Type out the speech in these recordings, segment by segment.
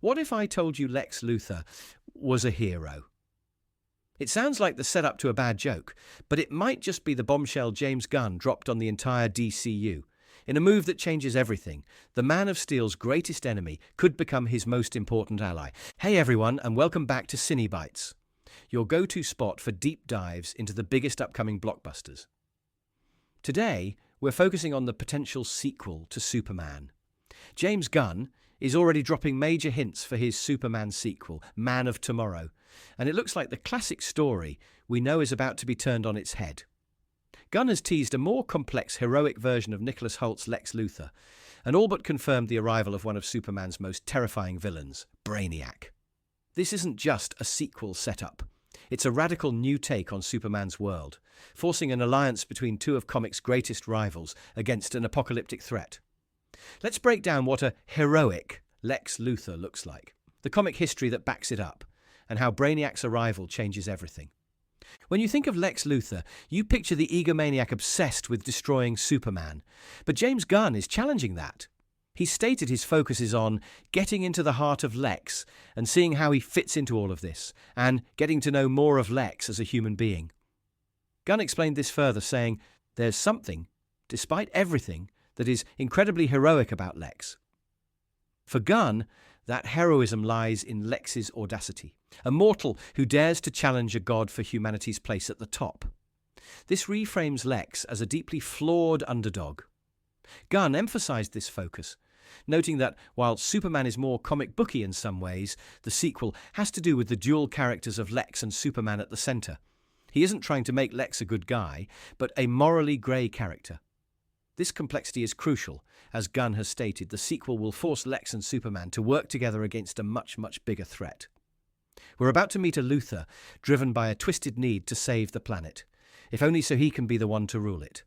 What if I told you Lex Luthor was a hero? It sounds like the setup to a bad joke, but it might just be the bombshell James Gunn dropped on the entire DCU. In a move that changes everything, the Man of Steel's greatest enemy could become his most important ally. Hey everyone, and welcome back to Cine-Bitessss, your go-to spot for deep dives into the biggest upcoming blockbusters. Today, we're focusing on the potential sequel to Superman. James Gunn is already dropping major hints for his Superman sequel, Man of Tomorrow, and it looks like the classic story we know is about to be turned on its head. Gunn has teased a more complex, heroic version of Nicholas Holt's Lex Luthor, and all but confirmed the arrival of one of Superman's most terrifying villains, Brainiac. This isn't just a sequel setup. It's a radical new take on Superman's world, forcing an alliance between two of comics' greatest rivals against an apocalyptic threat. Let's break down what a heroic Lex Luthor looks like, the comic history that backs it up, and how Brainiac's arrival changes everything. When you think of Lex Luthor, you picture the egomaniac obsessed with destroying Superman. But James Gunn is challenging that. He's stated his focus is on getting into the heart of Lex and seeing how he fits into all of this, and getting to know more of Lex as a human being. Gunn explained this further, saying, "There's something, despite everything, that is incredibly heroic about Lex." For Gunn, that heroism lies in Lex's audacity, a mortal who dares to challenge a god for humanity's place at the top. This reframes Lex as a deeply flawed underdog. Gunn emphasized this focus, noting that while Superman is more comic booky in some ways, the sequel has to do with the dual characters of Lex and Superman at the center. He isn't trying to make Lex a good guy, but a morally grey character. This complexity is crucial. As Gunn has stated, the sequel will force Lex and Superman to work together against a much, much bigger threat. We're about to meet a Luthor driven by a twisted need to save the planet, if only so he can be the one to rule it.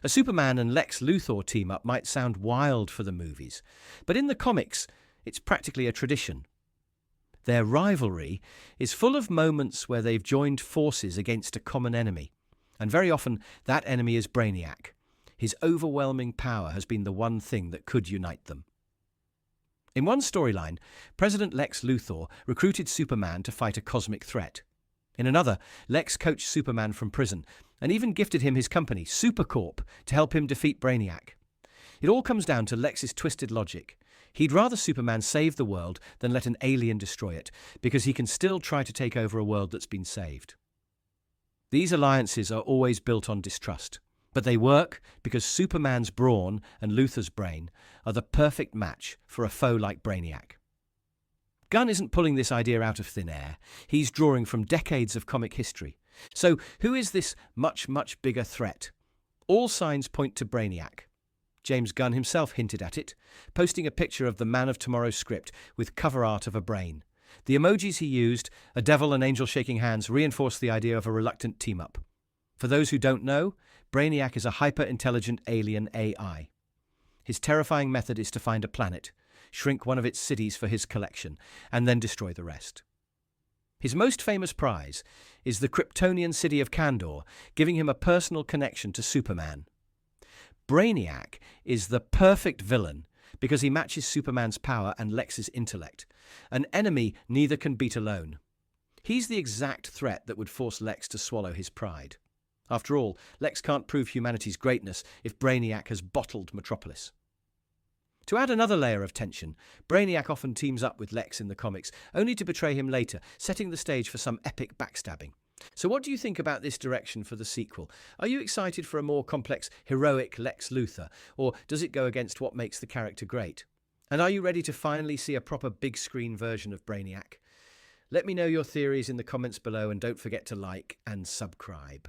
A Superman and Lex Luthor team-up might sound wild for the movies, but in the comics, it's practically a tradition. Their rivalry is full of moments where they've joined forces against a common enemy, and very often that enemy is Brainiac. His overwhelming power has been the one thing that could unite them. In one storyline, President Lex Luthor recruited Superman to fight a cosmic threat. In another, Lex coached Superman from prison and even gifted him his company, Supercorp, to help him defeat Brainiac. It all comes down to Lex's twisted logic. He'd rather Superman save the world than let an alien destroy it, because he can still try to take over a world that's been saved. These alliances are always built on distrust. But they work because Superman's brawn and Luthor's brain are the perfect match for a foe like Brainiac. Gunn isn't pulling this idea out of thin air. He's drawing from decades of comic history. So who is this much, much bigger threat? All signs point to Brainiac. James Gunn himself hinted at it, posting a picture of the Man of Tomorrow script with cover art of a brain. The emojis he used, a devil and angel shaking hands, reinforce the idea of a reluctant team-up. For those who don't know, Brainiac is a hyper-intelligent alien AI. His terrifying method is to find a planet, shrink one of its cities for his collection, and then destroy the rest. His most famous prize is the Kryptonian city of Kandor, giving him a personal connection to Superman. Brainiac is the perfect villain because he matches Superman's power and Lex's intellect, an enemy neither can beat alone. He's the exact threat that would force Lex to swallow his pride. After all, Lex can't prove humanity's greatness if Brainiac has bottled Metropolis. To add another layer of tension, Brainiac often teams up with Lex in the comics, only to betray him later, setting the stage for some epic backstabbing. So what do you think about this direction for the sequel? Are you excited for a more complex, heroic Lex Luthor, or does it go against what makes the character great? And are you ready to finally see a proper big-screen version of Brainiac? Let me know your theories in the comments below, and don't forget to like and subscribe.